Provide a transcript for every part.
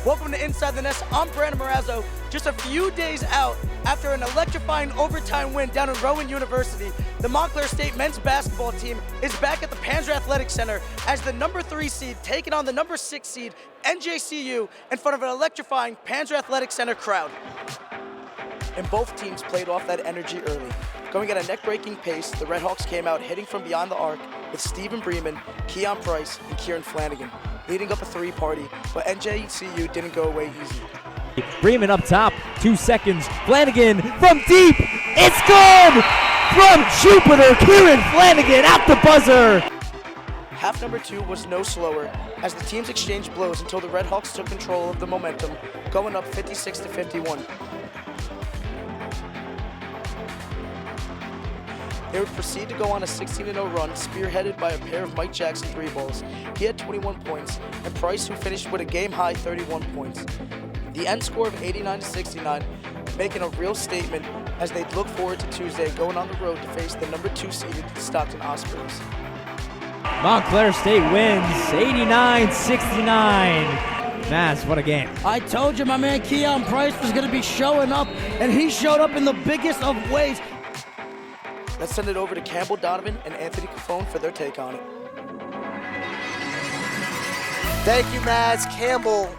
Welcome to Inside the Nest. I'm Brandon Morazzo. Just a few days out after an electrifying overtime win down in Rowan University, the Montclair State men's basketball team is back at the Panzer Athletic Center as the number 3 seed taking on the number 6 seed NJCU in front of an electrifying Panzer Athletic Center crowd. And both teams played off that energy early. Going at a neck-breaking pace, the Redhawks came out hitting from beyond the arc with Stephen Bremen, Keon Price, and Kieran Flanagan, leading up a three-party, but NJCU didn't go away easy. Bremen up top, 2 seconds. Flanagan from deep, it's good! From Jupiter, Kieran Flanagan at the buzzer! Half number 2 was no slower as the teams exchanged blows until the Redhawks took control of the momentum, going up 56-51. They would proceed to go on a 16-0 run, spearheaded by a pair of Mike Jackson 3-balls. He had 21 points, and Price, who finished with a game-high 31 points. The end score of 89-69, making a real statement as they look forward to Tuesday, going on the road to face the number 2 seeded Stockton Ospreys. Montclair State wins 89-69. Mass, what a game. I told you my man Keon Price was going to be showing up, and he showed up in the biggest of ways. Let's send it over to Campbell Donovan and Anthony Cafone for their take on it. Thank you, Mads. Campbell,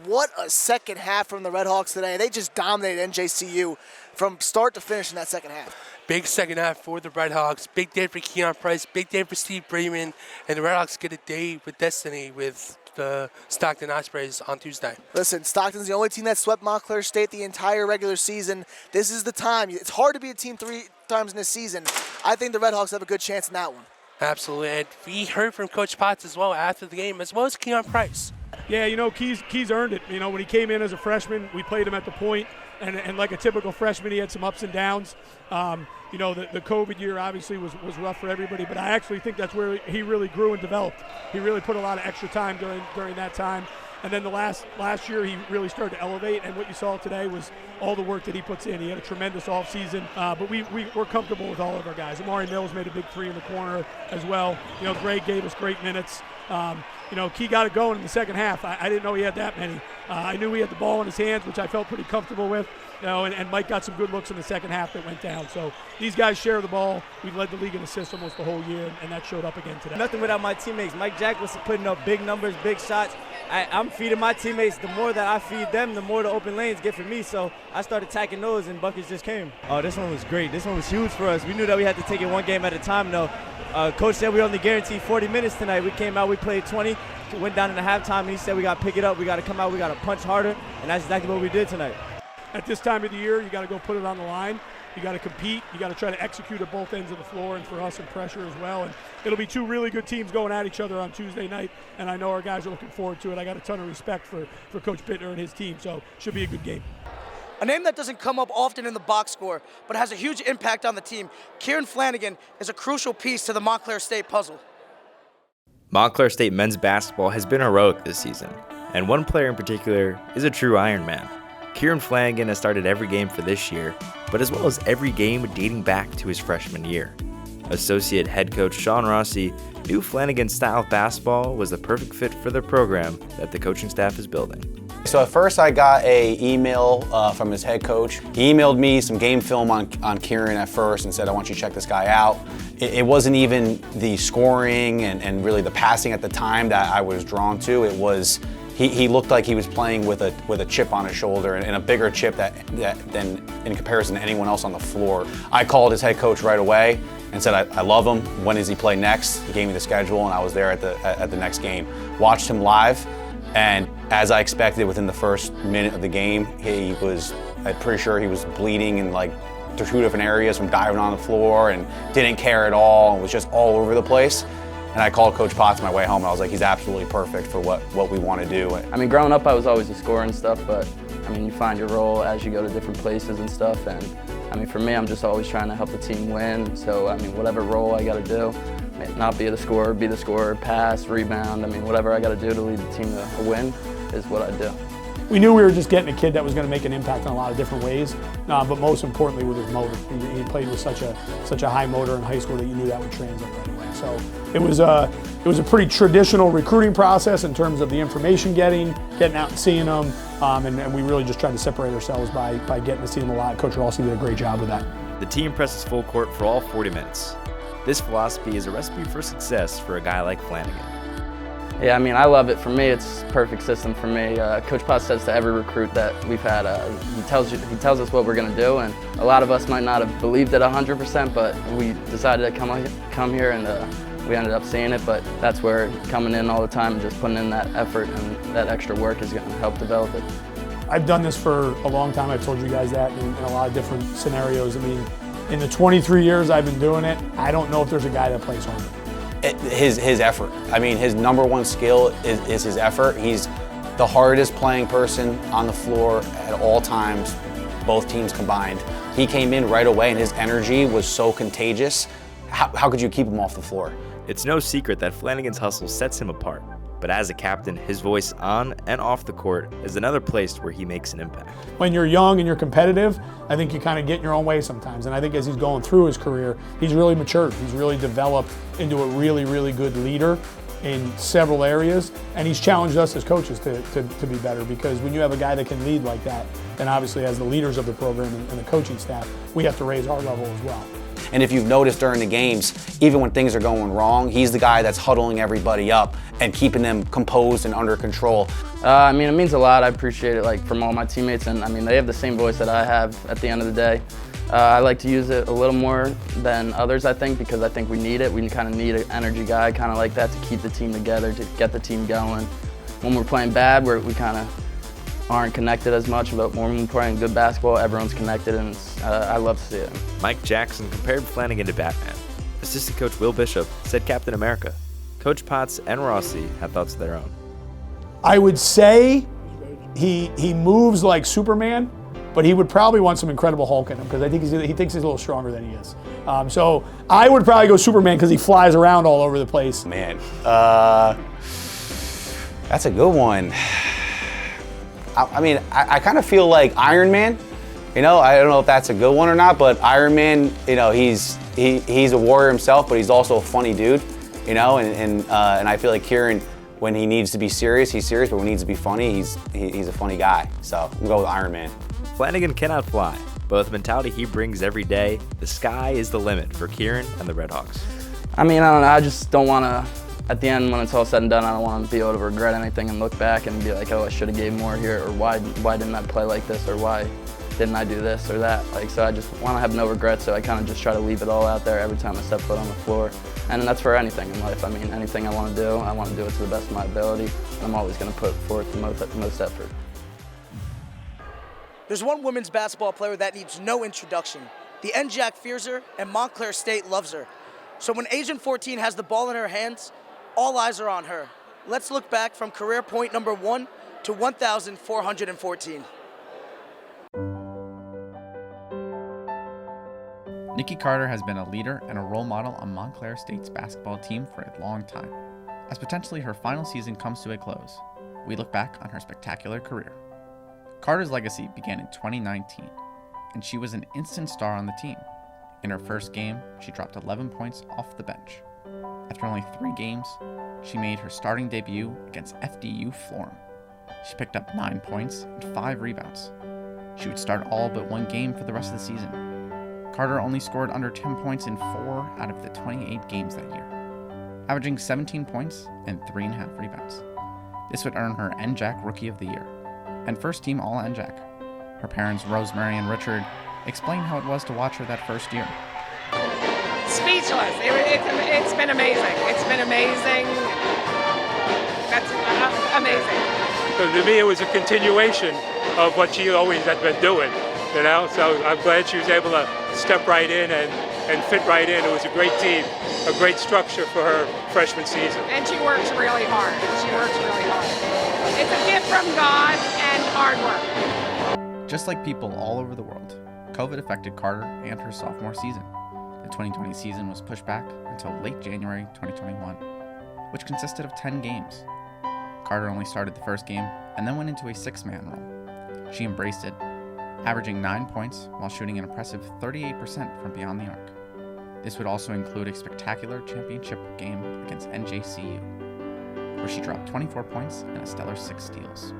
what a second half from the Redhawks today. They just dominated NJCU from start to finish in that second half. Big second half for the Redhawks. Big day for Keon Price. Big day for Steve Bremen. And the Redhawks get a day with destiny with the Stockton Ospreys on Tuesday. Listen, Stockton's the only team that swept Montclair State the entire regular season. This is the time. It's hard to be a team 3 times in this season. I think the Redhawks have a good chance in that one. Absolutely. And we heard from Coach Potts as well after the game, as well as Keon Price. Yeah, you know, Keys earned it. You know, when he came in as a freshman, we played him at the point, and like a typical freshman, he had some ups and downs. You know, the COVID year obviously was rough for everybody, but I actually think that's where he really grew and developed. He really put a lot of extra time during that time. And then the last year, he really started to elevate, and what you saw today was all the work that he puts in. He had a tremendous offseason, but we're comfortable with all of our guys. Amari Mills made a big 3 in the corner as well. You know, Greg gave us great minutes. You know, Key got it going in the second half. I didn't know he had that many. I knew he had the ball in his hands, which I felt pretty comfortable with. You know, and Mike got some good looks in the second half that went down. So these guys share the ball. We've led the league in assists almost the whole year, and that showed up again today. Nothing without my teammates. Mike Jack was putting up big numbers, big shots. I'm feeding my teammates. The more that I feed them, the more the open lanes get for me. So I started attacking those, and buckets just came. Oh, this one was great. This one was huge for us. We knew that we had to take it one game at a time, though. Coach said we only guaranteed 40 minutes tonight. We came out, we played 20, went down in the halftime, and he said we got to pick it up. We got to come out, we got to punch harder, and that's exactly what we did tonight. At this time of the year, you got to go put it on the line. You got to compete. You got to try to execute at both ends of the floor, and for us, and pressure as well. And it'll be 2 really good teams going at each other on Tuesday night, and I know our guys are looking forward to it. I got a ton of respect for Coach Bittner and his team, so should be a good game. A name that doesn't come up often in the box score, but has a huge impact on the team, Kieran Flanagan is a crucial piece to the Montclair State puzzle. Montclair State men's basketball has been heroic this season, and one player in particular is a true Iron Man. Kieran Flanagan has started every game for this year, but as well as every game dating back to his freshman year. Associate head coach Sean Rossi knew Flanagan's style of basketball was the perfect fit for the program that the coaching staff is building. So at first I got an email from his head coach. He emailed me some game film on Kieran at first and said, I want you to check this guy out. It wasn't even the scoring and really the passing at the time that I was drawn to. It was he looked like he was playing with a chip on his shoulder and a bigger chip than in comparison to anyone else on the floor. I called his head coach right away and said, I love him. When does he play next? He gave me the schedule, and I was there at the next game. Watched him live, and as I expected, within the first minute of the game, I'm pretty sure he was bleeding in like 2 different areas from diving on the floor and didn't care at all and was just all over the place. And I called Coach Potts on my way home, and I was like, he's absolutely perfect for what we want to do. I mean, growing up, I was always a scorer and stuff, but I mean, you find your role as you go to different places and stuff. And I mean, for me, I'm just always trying to help the team win. So, I mean, whatever role I got to do, not be the scorer, pass, rebound. I mean, whatever I got to do to lead the team to a win is what I do. We knew we were just getting a kid that was going to make an impact in a lot of different ways, but most importantly with his motor. He played with such a high motor in high school that you knew that would translate right away. So it was a pretty traditional recruiting process in terms of the information getting out and seeing them, and we really just tried to separate ourselves by getting to see them a lot. Coach Rossi did a great job with that. The team presses full court for all 40 minutes. This philosophy is a recipe for success for a guy like Flanagan. Yeah, I mean, I love it. For me, it's a perfect system for me. Coach Potts says to every recruit that we've had, he tells us what we're going to do, and a lot of us might not have believed it 100%, but we decided to come here, and we ended up seeing it. But that's where coming in all the time and just putting in that effort and that extra work is going to help develop it. I've done this for a long time. I've told you guys that in a lot of different scenarios. I mean, in the 23 years I've been doing it, I don't know if there's a guy that plays harder. His effort. I mean, his number one skill is his effort. He's the hardest playing person on the floor at all times, both teams combined. He came in right away and his energy was so contagious. How could you keep him off the floor? It's no secret that Flanagan's hustle sets him apart. But as a captain, his voice on and off the court is another place where he makes an impact. When you're young and you're competitive, I think you kind of get in your own way sometimes. And I think as he's going through his career, he's really matured. He's really developed into a really, really good leader in several areas. And he's challenged us as coaches to be better, because when you have a guy that can lead like that, then obviously as the leaders of the program and the coaching staff, we have to raise our level as well. And if you've noticed during the games, even when things are going wrong, he's the guy that's huddling everybody up and keeping them composed and under control. I mean, it means a lot. I appreciate it, from all my teammates, and I mean, they have the same voice that I have at the end of the day. I like to use it a little more than others, I think, because I think we need it. We kind of need an energy guy kind of like that to keep the team together, to get the team going. When we're playing bad, we kind of aren't connected as much, but when we're playing good basketball, everyone's connected, and I love to see it. Mike Jackson compared Flanagan to Batman. Assistant coach Will Bishop said Captain America. Coach Potts and Rossi had thoughts of their own. I would say he moves like Superman, but he would probably want some Incredible Hulk in him, because I think he thinks he's a little stronger than he is. So I would probably go Superman because he flies around all over the place. Man, that's a good one. I mean, I kind of feel like Iron Man. I don't know if that's a good one or not, but Iron Man, he's a warrior himself, but he's also a funny dude, and I feel like Kieran, when he needs to be serious, he's serious, but when he needs to be funny, he's a funny guy. So we'll go with Iron Man. Flanagan cannot fly, but with the mentality he brings every day, the sky is the limit for Kieran and the Redhawks. I mean, I don't know, I just don't want to, at the end, when it's all said and done, I don't want to be able to regret anything and look back and be like, oh, I should have gave more here, or why didn't I play like this, or why didn't I do this or that? So I just want to have no regrets, so I kind of just try to leave it all out there every time I step foot on the floor. And that's for anything in life. I mean, anything I want to do, I want to do it to the best of my ability. And I'm always going to put forth the most effort. There's one women's basketball player that needs no introduction. The NJAC fears her, and Montclair State loves her. So when Agent 14 has the ball in her hands, all eyes are on her. Let's look back from career point number 1 to 1,414. Nickie Carter has been a leader and a role model on Montclair State's basketball team for a long time. As potentially her final season comes to a close, we look back on her spectacular career. Carter's legacy began in 2019, and she was an instant star on the team. In her first game, she dropped 11 points off the bench. After only 3 games, she made her starting debut against FDU Florham. She picked up 9 points and 5 rebounds. She would start all but 1 game for the rest of the season. Carter only scored under 10 points in 4 out of the 28 games that year, averaging 17 points and 3.5 rebounds. This would earn her NJAC Rookie of the Year and first team All-NJAC. Her parents, Rosemary and Richard, explained how it was to watch her that first year. Speechless. It's been amazing. It's been amazing. That's amazing. So to me, it was a continuation of what she always had been doing, So I'm glad she was able to step right in and fit right in. It was a great team, a great structure for her freshman season. And she works really hard. It's a gift from God and hard work. Just like people all over the world, COVID affected Carter and her sophomore season. The 2020 season was pushed back until late January 2021, which consisted of 10 games. Carter only started the first game and then went into a 6-man role. She embraced it, averaging 9 points while shooting an impressive 38% from beyond the arc. This would also include a spectacular championship game against NJAC, where she dropped 24 points and a stellar 6 steals.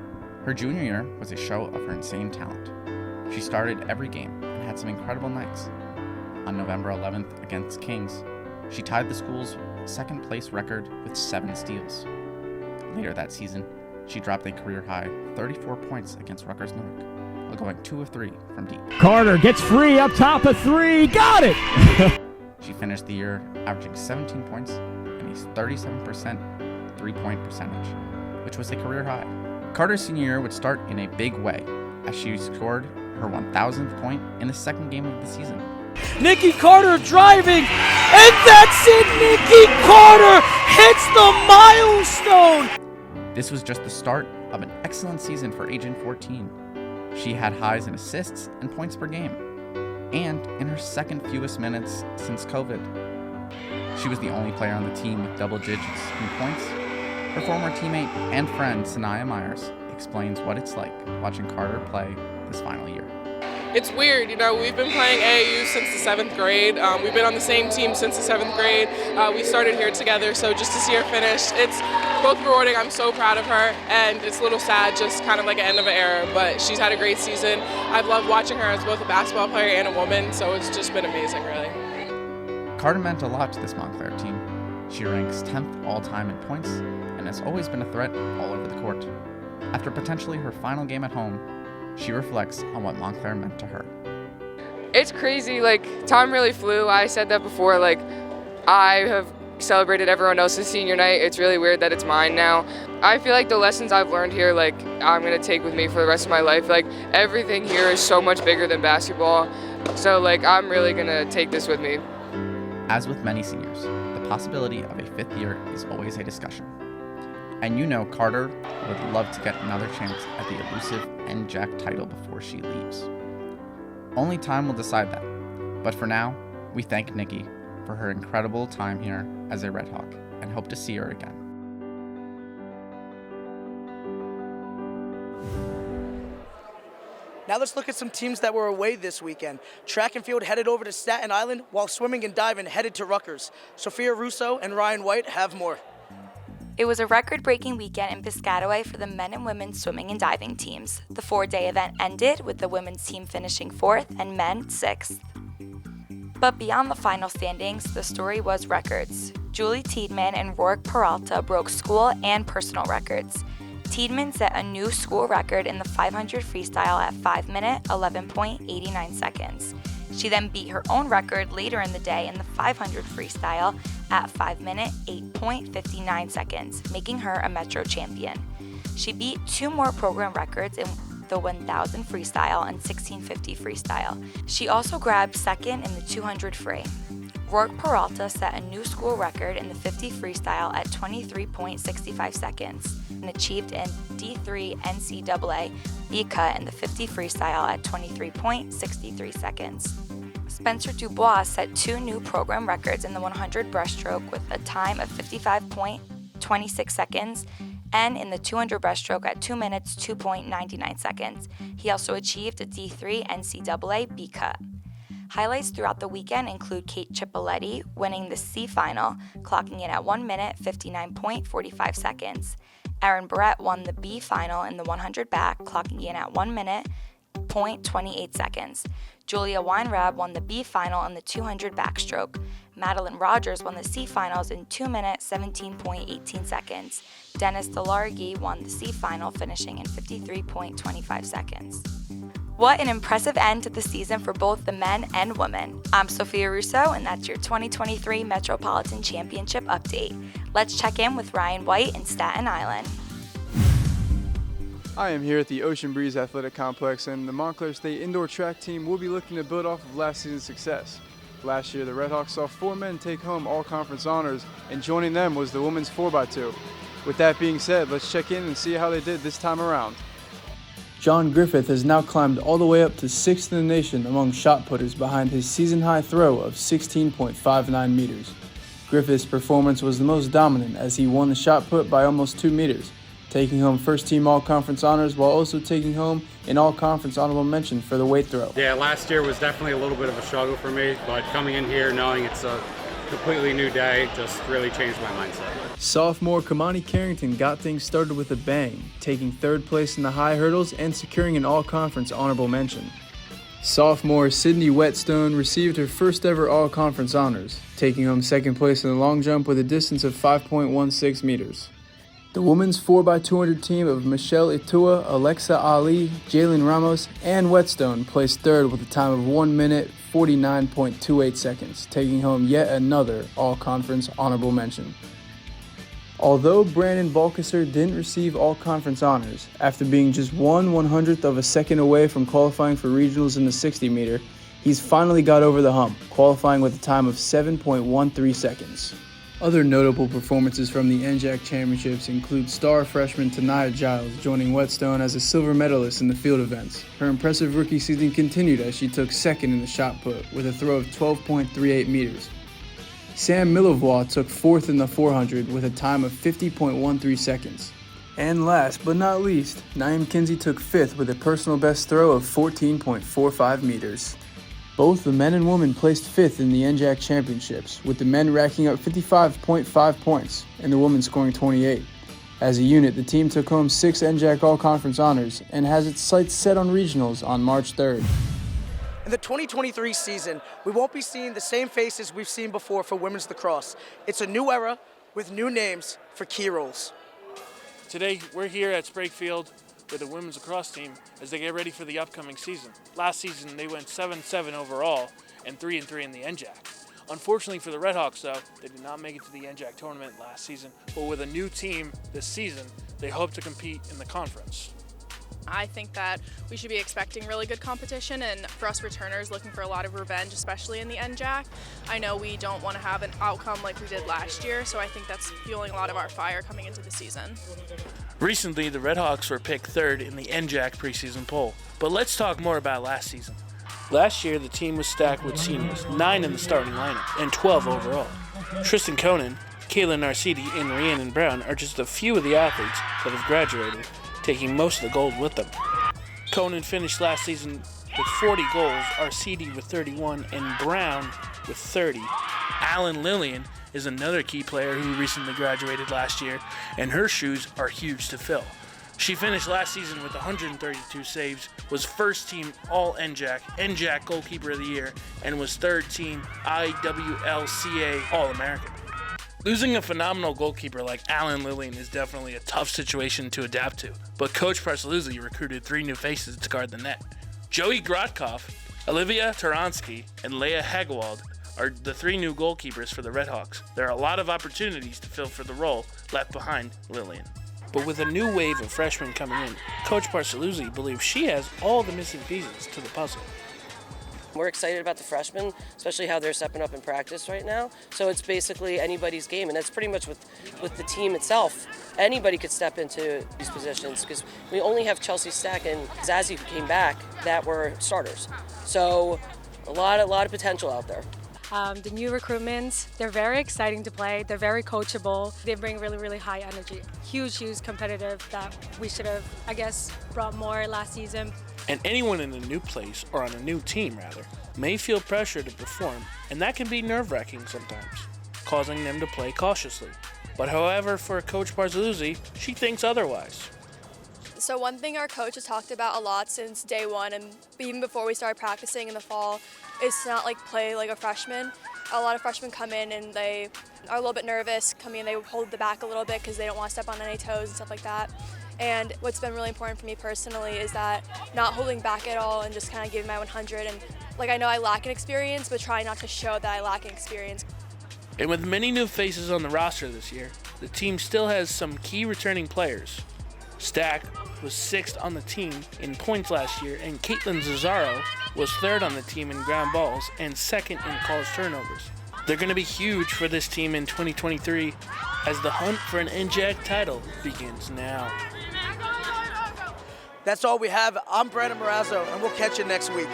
Her junior year was a show of her insane talent. She started every game and had some incredible nights. On November 11th against Kings, she tied the school's second-place record with 7 steals. Later that season, she dropped a career-high 34 points against Rutgers Newark, while going 2 of 3 from deep. Carter gets free up top of 3. Got it! She finished the year averaging 17 points and a 37% three-point percentage, which was a career high. Carter's senior year would start in a big way, as she scored her 1,000th point in the second game of the season. Nickie Carter driving, and that's it! Nickie Carter hits the milestone! This was just the start of an excellent season for Agent 14. She had highs in assists and points per game, and in her second fewest minutes since COVID. She was the only player on the team with double digits in points. Her former teammate and friend, Sanaya Myers, explains what it's like watching Carter play this final year. It's weird, we've been playing AAU since the 7th grade. We've been on the same team since the 7th grade. We started here together, so just to see her finish, it's both rewarding. I'm so proud of her, and it's a little sad, just kind of like an end of an era, but she's had a great season. I've loved watching her as both a basketball player and a woman, so it's just been amazing, really. Carter meant a lot to this Montclair team. She ranks 10th all-time in points, and has always been a threat all over the court. After potentially her final game at home, she reflects on what Montclair meant to her. It's crazy, time really flew. I said that before, I have celebrated everyone else's senior night. It's really weird that it's mine now. I feel like the lessons I've learned here, I'm gonna take with me for the rest of my life. Everything here is so much bigger than basketball. So, I'm really gonna take this with me. As with many seniors, the possibility of a 5th year is always a discussion. And Carter would love to get another chance at the elusive NJAC title before she leaves. Only time will decide that. But for now, we thank Nickie for her incredible time here as a Red Hawk and hope to see her again. Now let's look at some teams that were away this weekend. Track and field headed over to Staten Island, while swimming and diving headed to Rutgers. Sophia Russo and Ryan White have more. It was a record-breaking weekend in Piscataway for the men and women's swimming and diving teams. The 4-day event ended with the women's team finishing 4th and men 6th. But beyond the final standings, the story was records. Julie Tiedemann and Rourke Peralta broke school and personal records. Tiedemann set a new school record in the 500 freestyle at 5 minute 11.89 seconds. She then beat her own record later in the day in the 500 freestyle at 5 minute 8.59 seconds, making her a Metro champion. She beat 2 more program records in the 1000 freestyle and 1650 freestyle. She also grabbed 2nd in the 200 free. Rourke Peralta set a new school record in the 50 freestyle at 23.65 seconds and achieved a D3 NCAA B cut in the 50 freestyle at 23.63 seconds. Spencer Dubois set 2 new program records in the 100 breaststroke with a time of 55.26 seconds and in the 200 breaststroke at 2 minutes 2.99 seconds. He also achieved a D3 NCAA B cut. Highlights throughout the weekend include Kate Cipoletti winning the C final, clocking in at 1 minute 59.45 seconds. Erin Barrett won the B final in the 100 back, clocking in at 1 minute 0.28 seconds. Julia Weinrab won the B final in the 200 backstroke. Madeline Rogers won the C finals in 2 minutes 17.18 seconds. Dennis DeLargy won the C final, finishing in 53.25 seconds. What an impressive end to the season for both the men and women. I'm Sophia Russo, and that's your 2023 Metropolitan Championship update. Let's check in with Ryan White in Staten Island. I am here at the Ocean Breeze Athletic Complex, and the Montclair State indoor track team will be looking to build off of last season's success. Last year, the Redhawks saw 4 men take home all-conference honors, and joining them was the women's 4x2. With that being said, let's check in and see how they did this time around. John Griffith has now climbed all the way up to 6th in the nation among shot putters behind his season-high throw of 16.59 meters. Griffith's performance was the most dominant as he won the shot put by almost 2 meters, taking home first-team all-conference honors while also taking home an all-conference honorable mention for the weight throw. Yeah, last year was definitely a little bit of a struggle for me, but coming in here knowing it's a completely new day just really changed my mindset. Sophomore Kamani Carrington got things started with a bang, taking third place in the high hurdles and securing an all-conference honorable mention. Sophomore Sydney Whetstone received her first ever all-conference honors, taking home second place in the long jump with a distance of 5.16 meters. The women's 4x200 team of Michelle Itua, Alexa Ali, Jalen Ramos, and Whetstone placed third with a time of 1 minute 49.28 seconds, taking home yet another all-conference honorable mention. Although Brandon Balkesser didn't receive all-conference honors, after being just 1/100th of a second away from qualifying for regionals in the 60-meter, he's finally got over the hump, qualifying with a time of 7.13 seconds. Other notable performances from the NJAC Championships include star freshman Tanaya Giles joining Whetstone as a silver medalist in the field events. Her impressive rookie season continued as she took second in the shot put with a throw of 12.38 meters. Sam Millivois took fourth in the 400 with a time of 50.13 seconds. And last but not least, Naeem Kinsey took fifth with a personal best throw of 14.45 meters. Both the men and women placed fifth in the NJAC Championships, with the men racking up 55.5 points and the women scoring 28. As a unit, the team took home 6 NJAC All-Conference honors and has its sights set on regionals on March 3rd. In the 2023 season, we won't be seeing the same faces we've seen before for women's lacrosse. It's a new era with new names for key roles. Today, we're here at Sprague Field with the women's lacrosse team as they get ready for the upcoming season. Last season, they went 7-7 overall and 3-3 in the NJAC. Unfortunately for the Redhawks, though, they did not make it to the NJAC tournament last season, but with a new team this season, they hope to compete in the conference. I think that we should be expecting really good competition, and for us returners looking for a lot of revenge, especially in the NJAC. I know we don't want to have an outcome like we did last year, so I think that's fueling a lot of our fire coming into the season. Recently, the Redhawks were picked third in the NJAC preseason poll, but let's talk more about last season. Last year, the team was stacked with seniors, 9 in the starting lineup, and 12 overall. Tristan Conan, Kayla Narcidi, and Rhiannon Brown are just a few of the athletes that have graduated, taking most of the gold with them. Conan finished last season with 40 goals, Arcidi with 31, and Brown with 30. Alan Lillian is another key player who recently graduated last year, and her shoes are huge to fill. She finished last season with 132 saves, was first team All-NJAC, NJAC Goalkeeper of the Year, and was third team IWLCA All-American. Losing a phenomenal goalkeeper like Alan Lillian is definitely a tough situation to adapt to, but Coach Parsaluzzi recruited 3 new faces to guard the net. Joey Grotkoff, Olivia Taransky, and Leah Hagwald are the 3 new goalkeepers for the Redhawks. There are a lot of opportunities to fill for the role left behind Lillian. But with a new wave of freshmen coming in, Coach Parsaluzzi believes she has all the missing pieces to the puzzle. We're excited about the freshmen, especially how they're stepping up in practice right now. So it's basically anybody's game, and that's pretty much with the team itself. Anybody could step into these positions because we only have Chelsea Stack and Zazie who came back that were starters. So a lot of potential out there. The new recruitments, they're very exciting to play. They're very coachable. They bring really, really high energy. Huge competitive that we should have, I guess, brought more last season. And anyone in a new place, or on a new team rather, may feel pressure to perform, and that can be nerve-wracking sometimes, causing them to play cautiously. But however, for Coach Parsaluzzi, she thinks otherwise. So one thing our coach has talked about a lot since day one, and even before we started practicing in the fall, is to not play like a freshman. A lot of freshmen come in and they are a little bit nervous, come in, they hold the back a little bit because they don't want to step on any toes and stuff like that. And what's been really important for me personally is that not holding back at all and just kind of giving my 100. And I know I lack in experience, but try not to show that I lack in experience. And with many new faces on the roster this year, the team still has some key returning players. Stack was 6th on the team in points last year, and Caitlin Zazzaro was 3rd on the team in ground balls and 2nd in calls turnovers. They're going to be huge for this team in 2023 as the hunt for an NJAC title begins now. That's all we have. I'm Brandon Morazzo, and we'll catch you next week.